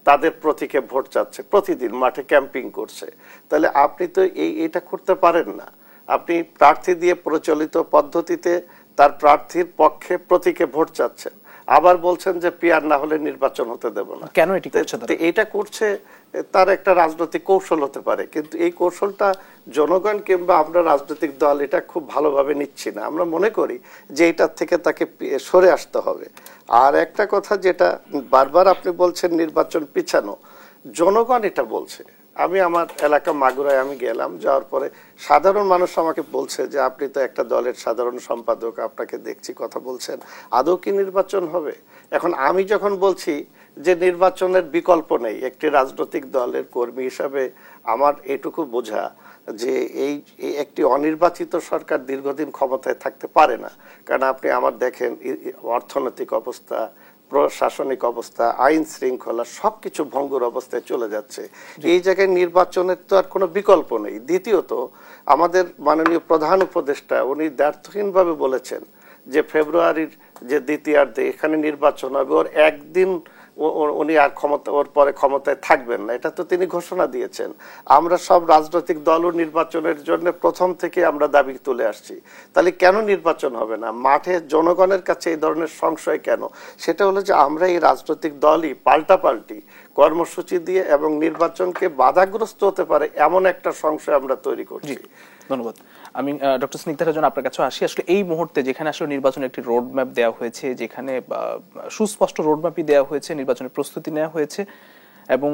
তাদের প্রতীকে ভোট চাচ্ছে, প্রতিদিন মাঠে ক্যাম্পিং করছে। তাহলে আপনি তো এইটা করতে পারেন না। আপনি প্রার্থী দিয়ে প্রচলিত পদ্ধতিতে তার প্রার্থীর পক্ষে প্রতীকে ভোট চাচ্ছেন, আবার বলছেন যে পিআর না হলে নির্বাচন হতে দেব না। কেন এটি করছে? এটা করছে তার একটা রাজনৈতিক কৌশল হতে পারে, কিন্তু এই কৌশলটা জনগণ কিংবা আমরা রাজনৈতিক দল এটা খুব ভালোভাবে নিচ্ছি না। আমরা মনে করি যে এটার থেকে তাকে সরে আসতে হবে। আর একটা কথা যেটা বারবার আপনি বলছেন নির্বাচন পিছানো, জনগণ এটা বলছে। আমি আমার এলাকা মাগুরায় আমি গেলাম, যাওয়ার পরে সাধারণ মানুষ আমাকে বলছে যে আপনি তো একটা দলের সাধারণ সম্পাদক, আপনাকে দেখছি কথা বলছেন, আদৌ কি নির্বাচন হবে? এখন আমি যখন বলছি যে নির্বাচনের বিকল্প নেই, একটি রাজনৈতিক দলের কর্মী হিসাবে আমার এটুকু বোঝা যে এই একটি অনির্বাচিত সরকার দীর্ঘদিন ক্ষমতায় থাকতে পারে না। কারণ আপনি আমার দেখেন অর্থনৈতিক অবস্থা, প্রশাসনিক অবস্থা, আইন শৃঙ্খলা সবকিছু ভঙ্গুর অবস্থায় চলে যাচ্ছে। এই জায়গায় নির্বাচনের তো আর কোনো বিকল্প নেই। দ্বিতীয়ত আমাদের মাননীয় প্রধান উপদেষ্টা উনি দ্ব্যর্থহীনভাবে বলেছেন যে ফেব্রুয়ারির যে দ্বিতীয়ার্ধে এখানে নির্বাচন হবে, ওর একদিন উনি আর ওর পরে ক্ষমতায় থাকবেন না, এটা তো তিনি ঘোষণা দিয়েছেন। আমরা সব রাজনৈতিক দলও নির্বাচনের জন্য প্রথম থেকে আমরা দাবি তুলে আসছি। তাহলে কেন নির্বাচন হবে না? মাঠে জনগণের কাছে এই ধরনের সংশয় কেন? সেটা হলো যে আমরা এই রাজনৈতিক দলই পাল্টাপাল্টি কর্মসূচি দিয়ে এবং নির্বাচনকে বাধাগ্রস্ত হতে পারে এমন একটা সংশয় আমরা তৈরি করছি। ধন্যবাদ। আমি ডক্টর স্নিগ্ধা জন্য আপনার কাছে আসি। আসলে এই মুহূর্তে যেখানে আসলে নির্বাচনের একটি রোড ম্যাপ দেওয়া হয়েছে, যেখানে সুস্পষ্ট রোড ম্যাপই দেওয়া হয়েছে, নির্বাচনের প্রস্তুতি নেওয়া হয়েছে এবং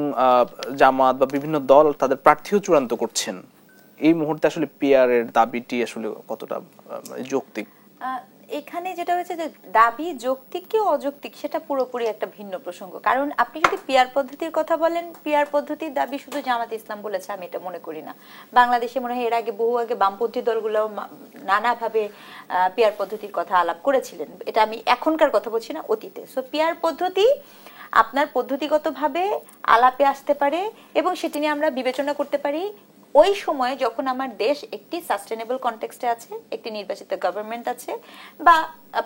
জামাত বা বিভিন্ন দল তাদের প্রার্থীও চূড়ান্ত করছেন, এই মুহূর্তে আসলে পিআর এর দাবিটি আসলে কতটা যৌক্তিক? এখানে যেটা হয়েছে যে দাবি যৌক্তিক কি অযৌক্তিক সেটা পুরোপুরি একটা ভিন্ন প্রসঙ্গ। কারণ আপনি যদি পিআর পদ্ধতির কথা বলেন, পিআর পদ্ধতির দাবি শুধু জামাত ইসলাম বলেছে আমি এটা মনে করি না। বাংলাদেশে মনে হয় এর আগে বহু আগে বামপন্থী দলগুলো নানাভাবে পিআর পদ্ধতির কথা আলাপ করেছিলেন। এটা আমি এখনকার কথা বলছি না, অতীতে। সো পিআর পদ্ধতি আপনার পদ্ধতিগতভাবে আলাপে আসতে পারে এবং সেটি নিয়ে আমরা বিবেচনা করতে পারি ওই সময়ে যখন আমার দেশ একটি সাস্টেনেবল কনটেক্সটে আছে, একটি নির্বাচিত গভর্নমেন্ট আছে, বা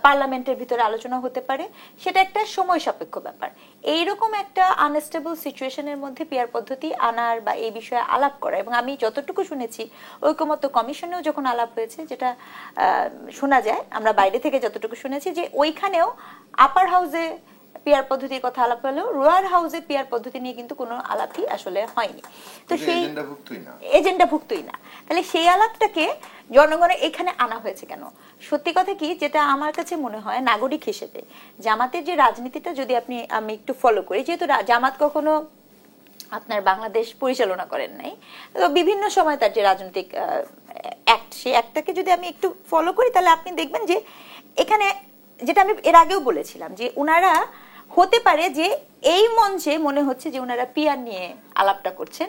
পার্লামেন্টের ভিতরে আলোচনা হতে পারে, সেটা একটা সময় সাপেক্ষ ব্যাপার। এইরকম একটা আনস্টেবল সিচুয়েশনের মধ্যে পিয়ার পদ্ধতি আনার বা এই বিষয়ে আলাপ করা, এবং আমি যতটুকু শুনেছি ঐকমত্য কমিশনেও যখন আলাপ হয়েছে, যেটা শোনা যায়, আমরা বাইরে থেকে যতটুকু শুনেছি, যে ওইখানেও আপার হাউসে পিয়ার পদ্ধতির কথা আলাপ হলেও লোয়ার হাউসে পিয়ার পদ্ধতি নিয়ে কিন্তু কোনো আলাপই আসলে হয়নি। তো সেই এজেন্ডাভুক্তই না, তাহলে সেই আলাপটাকে জনগণের এখানে আনা হয়েছে কেন? সত্যি কথা কি, যেটা আমার কাছে মনে হয় নাগরিক হিসেবে জামাতের যে রাজনীতিটা যদি আমি একটু ফলো করি, যেহেতু জামাত কখনো আপনার বাংলাদেশ পরিচালনা করেন নাই, তো বিভিন্ন সময় তার যে রাজনৈতিক অ্যাক্ট, সেই অ্যাক্টটাকে যদি আমি একটু ফলো করি, তাহলে আপনি দেখবেন যে এখানে, যেটা আমি এর আগেও বলেছিলাম, যে উনারা হতে পারে যে এই মঞ্চে মনে হচ্ছে যে উনারা পিয়ার নিয়ে আলাপটা করছেন,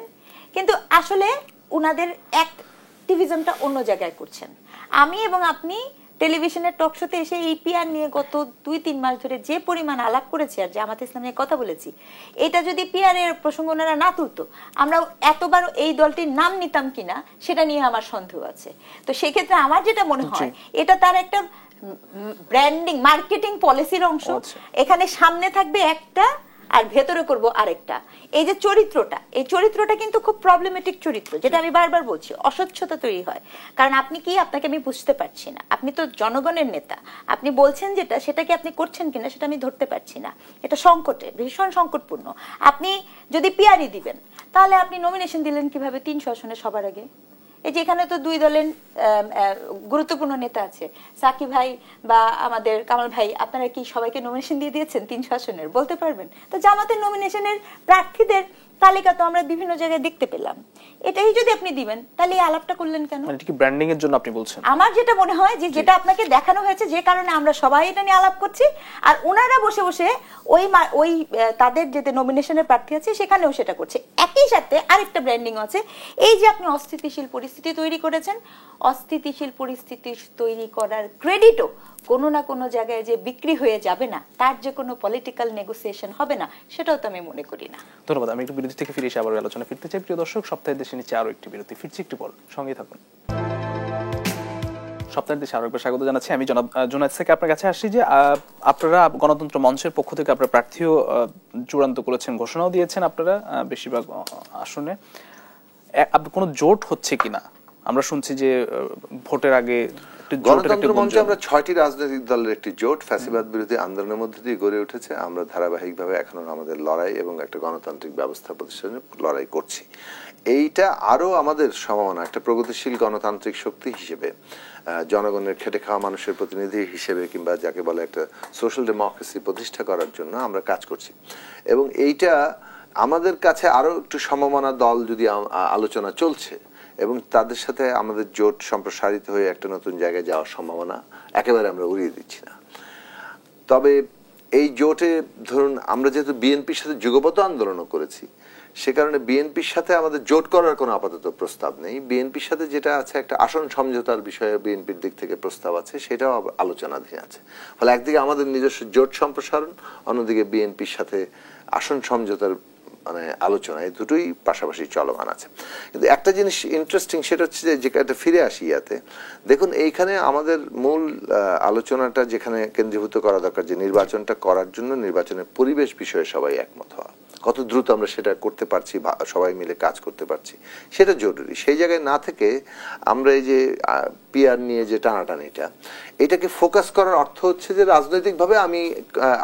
কিন্তু আসলে উনাদের অ্যাক্টিভিজমটা অন্য জায়গায় করছেন। আমি এবং আপনি টেলিভিশনের টক শোতে এসে এই পিয়ার নিয়ে গত 2-3 মাস ধরে যে পরিমাণ আলাপ করেছি আর জামাতে ইসলাম নিয়ে কথা বলেছি, এটা যদি পিয়ারের প্রসঙ্গ ওনারা না তুলতো, আমরা এতবার এই দলটির নাম নিতাম কিনা সেটা নিয়ে আমার সন্দেহ আছে। তো সেক্ষেত্রে আমার যেটা মনে হয়, এটা তার একটা ব্র্যান্ডিং মার্কেটিং পলিসির অংশ। এখানে সামনে থাকবে একটা আর ভেতরে করব আরেকটা। এই যে চরিত্রটা, এই চরিত্রটা কিন্তু খুব প্রবলেমেটিক চরিত্র, যেটা আমি বারবার বলছি, অস্বচ্ছতা তৈরি হয়। কারণ আপনি কি, আপনাকে আমি বুঝতে পারছি না, আপনি তো জনগণের নেতা, আপনি বলছেন যেটা, সেটা কি আপনি করছেন কিনা সেটা আমি ধরতে পারছি না। এটা সংকটে, ভীষণ সংকটপূর্ণ। আপনি যদি পিয়ারি দিবেন, তাহলে আপনি নমিনেশন দিলেন কিভাবে 300 আসনে সবার আগে? এই যে এখানে তো 2 দলের গুরুত্বপূর্ণ নেতা আছে, সাকি ভাই বা আমাদের কামাল ভাই, আপনারা কি সবাইকে নমিনেশন দিয়ে দিয়েছেন 300 আসনের? বলতে পারবেন? তো জামাতের নমিনেশনের প্রার্থীদের তালিকা তো আমরা বিভিন্ন জায়গায় দেখতে পেলাম। এটাই যদি আপনি দিবেন, তাহলে এই আলাপটা করলেন কেন? মানে কি ব্র্যান্ডিং এর জন্য আপনি বলছেন? আমার যেটা মনে হয় যে যেটা আপনাকে দেখানো হয়েছে, যে কারণে আমরা সবাই এটা নিয়ে আলাপ করছি, আর ওনারা বসে বসে ওই তাদের যেতে নমিনেশনের প্রার্থী আছে সেখানেও সেটা করছে। একই সাথে আরেকটা ব্র্যান্ডিং আছে, এই যে আপনি অস্থিতিশীল পরিস্থিতি তৈরি করেছেন, অস্থিতিশীল পরিস্থিতি তৈরি করার ক্রেডিটও কোনো না কোনো জায়গায় যে বিক্রি হয়ে যাবে না, তার যে কোনো পলিটিক্যাল নেগোসিয়েশন হবে না, সেটাও তো আমি মনে করি না। ধন্যবাদ। আমি একটু বিরতি থেকে ফিরে এসে আবার আলোচনা ফিরতে চাই। প্রিয় দর্শক, সপ্তাহের দেশে নিচে আরো একটি বিরতি, ফিরছি একটু পর, সঙ্গেই থাকুন। সপ্তাহের দেশে আরো একবার স্বাগত জানাচ্ছি। আমি জনাব জুনায়েদ থেকে আপনার কাছে আসি যে আপনারা গণতন্ত্র মঞ্চের পক্ষ থেকে আপনারা প্রার্থীও চূড়ান্ত করেছেন, ঘোষণাও দিয়েছেন আপনারা বেশিরভাগ আসনে। কোনো জোট হচ্ছে কিনা? আমরা শুনছি যে ভোটের আগে গণতন্ত্র মঞ্চে আমরা 6টি রাজনৈতিক দলের একটি জোট ফ্যাসিবাদ বিরোধী আন্দোলনের মধ্যে দিয়ে গড়ে উঠেছে। আমরা ধারাবাহিকভাবে এখনো আমাদের লড়াই এবং একটা গণতান্ত্রিক ব্যবস্থা প্রতিষ্ঠানের লড়াই করছি। এইটা আরো আমাদের সম্ভাবনা একটা প্রগতিশীল গণতান্ত্রিক শক্তি হিসেবে, জনগণের খেটে খাওয়া মানুষের প্রতিনিধি হিসেবে, কিংবা যাকে বলে একটা সোশ্যাল ডেমোক্রেসি প্রতিষ্ঠা করার জন্য আমরা কাজ করছি। এবং এইটা আমাদের কাছে আরো একটু সম্ভাবনা দল যদি আলোচনা চলছে এবং তাদের সাথে আমাদের জোট সম্প্রসারিত হয়ে একটা নতুন জায়গায় যাওয়ার সম্ভাবনা একেবারে আমরা উড়িয়ে দিচ্ছি না। তবে এই জোটে ধরুন আমরা যেহেতু বিএনপির সাথে যুগপৎ আন্দোলনও করেছি, সে কারণে বিএনপির সাথে আমাদের জোট করার কোনো আপাতত প্রস্তাব নেই। বিএনপির সাথে যেটা আছে একটা আসন সমঝোতার বিষয়ে বিএনপির দিক থেকে প্রস্তাব আছে, সেটাও আলোচনাধীন আছে। ফলে একদিকে আমাদের নিজস্ব জোট সম্প্রসারণ, অন্যদিকে বিএনপির সাথে আসন সমঝোতার মানে আলোচনা, এই দুটোই পাশাপাশি চলমান আছে। কিন্তু একটা জিনিস ইন্টারেস্টিং, সেটা হচ্ছে যে যেটা ফিরে আসি ইয়াতে, দেখুন এইখানে আমাদের মূল আলোচনাটা যেখানে কেন্দ্রীভূত করা দরকার, যে নির্বাচনটা করার জন্য নির্বাচনের পরিবেশ বিষয়ে সবাই একমত হওয়া, কত দ্রুত আমরা সেটা করতে পারছি, সবাই মিলে কাজ করতে পারছি, সেটা জরুরি। সেই জায়গায় না থেকে আমরা এই যে পিয়ার নিয়ে যে টানাটানিটা, এটাকে ফোকাস করার অর্থ হচ্ছে যে রাজনৈতিকভাবে আমি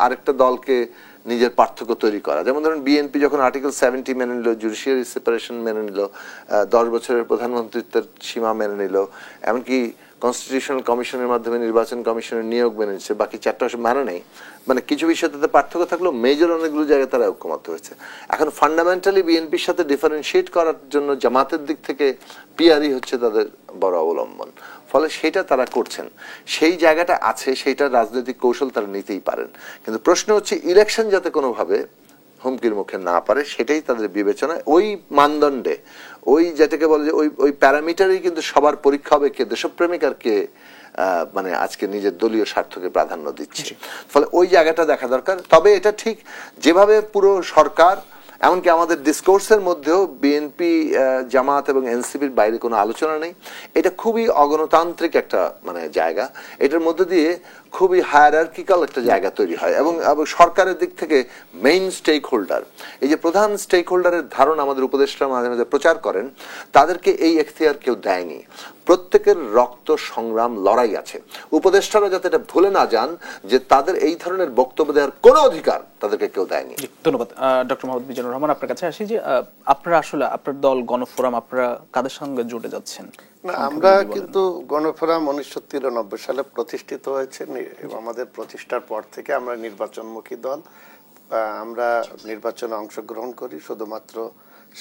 আরেকটা দলকে নিজের পার্থক্য তৈরি করা। যেমন ধরুন বিএনপি যখন আর্টিকেল 70 মেনে নিল, জুডিশিয়ারি সেপারেশন মেনে নিল, 10 বছরের প্রধানমন্ত্রিত্বের সীমা মেনে নিল, এমনকি কনস্টিটিউশনাল কমিশনের মাধ্যমে নির্বাচন কমিশনের নিয়োগ মেনে নিচ্ছে, বাকি 4টা মানে নেই। মানে কিছু বিষয়ে তাদের পার্থক্য থাকলেও মেজর অনেকগুলো জায়গায় তারা ঐক্যমত হয়েছে। এখন ফান্ডামেন্টালি বিএনপির সাথে ডিফারেন্সিয়েট করার জন্য জামাতের দিক থেকে পিআরই হচ্ছে তাদের বড় অবলম্বন। ফলে সেটা তারা করছেন, সেই জায়গাটা আছে, সেইটা রাজনৈতিক কৌশল তারা নিতেই পারেন। কিন্তু প্রশ্ন হচ্ছে ইলেকশন যাতে কোনোভাবে হুমকির মুখে না পারে, সেটাই তাদের বিবেচনায়। ওই মানদণ্ডে, ওই যেটাকে বলে যে ওই প্যারামিটারই কিন্তু সবার পরীক্ষা হবে কে দেশপ্রেমিক আর কে মানে আজকে নিজের দলীয় স্বার্থকে প্রাধান্য দিচ্ছে। ফলে ওই জায়গাটা দেখা দরকার। তবে এটা ঠিক যেভাবে পুরো সরকার এমনকি আমাদের ডিসকোর্সের মধ্যেও বিএনপি, জামাত এবং এনসিপির বাইরে কোনো আলোচনা নেই। এটা খুবই অগণতান্ত্রিক একটা মানে জায়গা, এটার মধ্যে দিয়ে খুবই হায়ারার্কিক্যাল একটা জায়গা তৈরি হয়। এবং সরকারের দিক থেকে মেইন স্টেক হোল্ডার, এই যে প্রধান স্টেক হোল্ডারের ধারণা আমাদের উপদেষ্টারা মাঝে মাঝে প্রচার করেন, তাদেরকে এই এখতিয়ার কেউ দেয়নি। প্রত্যেকের রক্ত সংগ্রাম লড়াই আছে। উপদেষ্টারা যাতে এটা ভুলে না যান যে তাদের এই ধরনের বক্তব্য দেওয়ার কোনো অধিকার তাদেরকে কেউ দেয়নি। ধন্যবাদ। ডক্টর মোহাম্মদ মিজানুর রহমান, আপনার কাছে আসি যে আপনারা আসলে আপনার দল গণফোরাম আপনারা কাদের সঙ্গে জুটে যাচ্ছেন? না, আমরা কিন্তু গণফোরাম 1993 সালে প্রতিষ্ঠিত হয়েছে এবং আমাদের প্রতিষ্ঠার পর থেকে আমরা নির্বাচনমুখী দল। আমরা নির্বাচনে অংশগ্রহণ করি শুধুমাত্র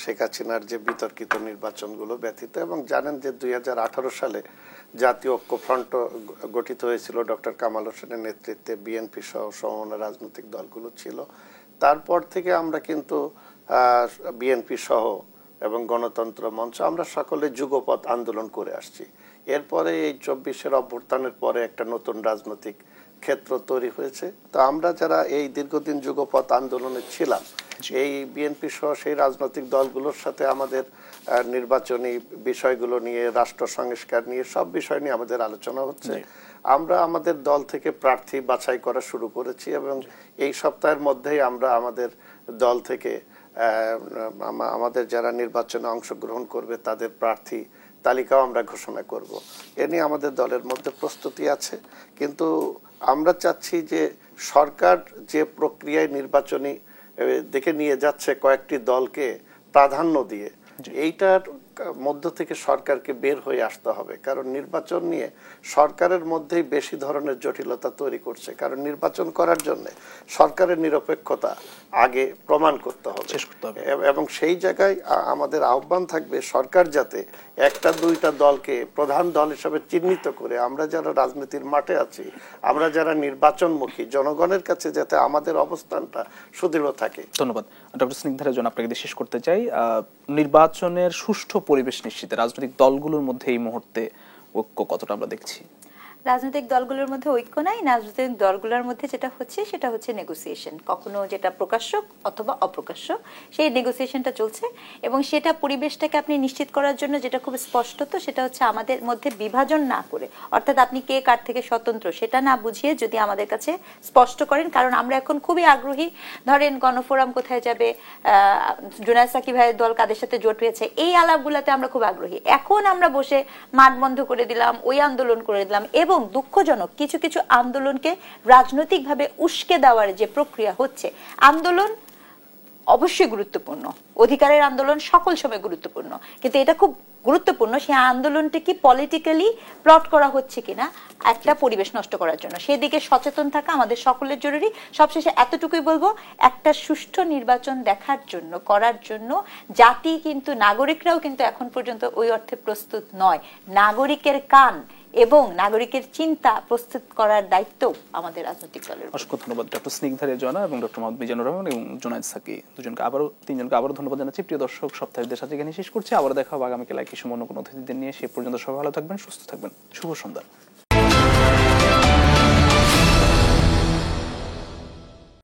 শেখ হাসিনার যে বিতর্কিত নির্বাচনগুলো ব্যতীত। এবং জানেন যে 2018 সালে জাতীয় ঐক্যফ্রন্ট গঠিত হয়েছিল ডক্টর কামাল হোসেনের নেতৃত্বে, বিএনপি সহ সমমনা রাজনৈতিক দলগুলো ছিল। তারপর থেকে আমরা কিন্তু বিএনপি সহ এবং গণতন্ত্র মঞ্চ আমরা সকলে যুগপৎ আন্দোলন করে আসছি। এরপরে এই 24-এর অভ্যুত্থানের পরে একটা নতুন রাজনৈতিক ক্ষেত্র তৈরি হয়েছে। তো আমরা যারা এই দীর্ঘদিন যুগপৎ আন্দোলনে ছিলাম, এই বিএনপি সহ সেই রাজনৈতিক দলগুলোর সাথে আমাদের নির্বাচনী বিষয়গুলো নিয়ে, রাষ্ট্র সংস্কার নিয়ে, সব বিষয় নিয়ে আমাদের আলোচনা হচ্ছে। আমরা আমাদের দল থেকে প্রার্থী বাছাই করা শুরু করেছি এবং এই সপ্তাহের মধ্যেই আমরা আমাদের দল থেকে আমাদের যারা নির্বাচনে অংশগ্রহণ করবে তাদের প্রার্থী তালিকাও আমরা ঘোষণা করব। এ নিয়ে আমাদের দলের মধ্যে প্রস্তুতি আছে। কিন্তু আমরা চাচ্ছি যে সরকার যে প্রক্রিয়ায় নির্বাচনী দেখে নিয়ে যাচ্ছে কয়েকটি দলকে প্রাধান্য দিয়ে, এইটার মধ্য থেকে সরকারকে বের হয়ে আসতে হবে। কারণ নির্বাচন নিয়ে সরকারের মধ্যেই বেশি ধরনের জটিলতা তৈরি করছে। কারণ নির্বাচন করার জন্য সরকারের নিরপেক্ষতা আগে প্রমাণ করতে হবে এবং সেই জায়গায় আমাদের আহ্বান থাকবে সরকার যাতে একটা দুইটা দলকে প্রধান দল হিসেবে চিহ্নিত করে আমরা যারা রাজনীতির মাঠে আছি, আমরা যারা নির্বাচনমুখী, জনগণের কাছে যাতে আমাদের অবস্থানটা সুদৃঢ় থাকে। ধন্যবাদ। ডক্টর স্নিগ্ধার জন্য আপনাকে শেষ করতে চাই, নির্বাচনের সুষ্ঠু পরিবেশ নিশ্চিতে রাজনৈতিক দলগুলোর মধ্যে এই মুহূর্তে ঐক্য কতটা আমরা দেখছি? রাজনৈতিক দলগুলোর মধ্যে ঐক্য নাই। রাজনৈতিক দলগুলোর মধ্যে যেটা হচ্ছে সেটা হচ্ছে নেগোসিয়েশন, কখনো যেটা প্রকাশ্য অথবা অপ্রকাশ্য, সেই নেগোসিয়েশনটা চলছে। এবং সেটা পরিবেশটাকে আপনি নিশ্চিত করার জন্য যেটা খুব স্পষ্টত, সেটা হচ্ছে আমাদের মধ্যে বিভাজন না করে, অর্থাৎ আপনি কে কার থেকে স্বতন্ত্র সেটা না বুঝিয়ে যদি আমাদের কাছে স্পষ্ট করেন। কারণ আমরা এখন খুবই আগ্রহী, ধরেন গণফোরাম কোথায় যাবে, জুনায়েদ সাকি ভাইয়ের দল কাদের সাথে জোট হয়েছে, এই আলাপগুলোতে আমরা খুব আগ্রহী। এখন আমরা বসে মাঠ বন্ধ করে দিলাম, ওই আন্দোলন করে দিলাম এবং দুঃখজনক কিছু কিছু আন্দোলনকে রাজনৈতিকভাবে উস্কে দেওয়ার যে প্রক্রিয়া হচ্ছে। আন্দোলন অবশ্যই গুরুত্বপূর্ণ, অধিকারের আন্দোলন সকল সময় গুরুত্বপূর্ণ, কিন্তু এটা খুব গুরুত্বপূর্ণ সেই আন্দোলনটি কি পলিটিক্যালি প্লট করা হচ্ছে কিনা একটা পরিবেশ নষ্ট করার জন্য, সেদিকে সচেতন থাকা আমাদের সকলের জরুরি। সবশেষে এতটুকুই বলবো, একটা সুষ্ঠু নির্বাচন দেখার জন্য, করার জন্য জাতি কিন্তু, নাগরিকরাও কিন্তু এখন পর্যন্ত ওই অর্থে প্রস্তুত নয়। নাগরিকের কান এবং নাগরিকের চিন্তা প্রস্তুত করার দায়িত্ব আমাদের রাজনৈতিক দলের। অসংখ্য ধন্যবাদ ডক্টর স্নিগ্ধা রেজওয়ানা এবং ডক্টর মোহাম্মদ মিজানুর রহমান এবং জুনায়েদ সাকি, তিনজনকে আবারও ধন্যবাদ জানাচ্ছি। প্রিয় দর্শক, সপ্তাহের দেশ এখানে শেষ করছি। আবার দেখা হবে আগামীকাল একই সময় অন্য কোনো অতিথিদের নিয়ে। সে পর্যন্ত সবাই ভালো থাকবেন, সুস্থ থাকবেন। শুভ সন্ধ্যা।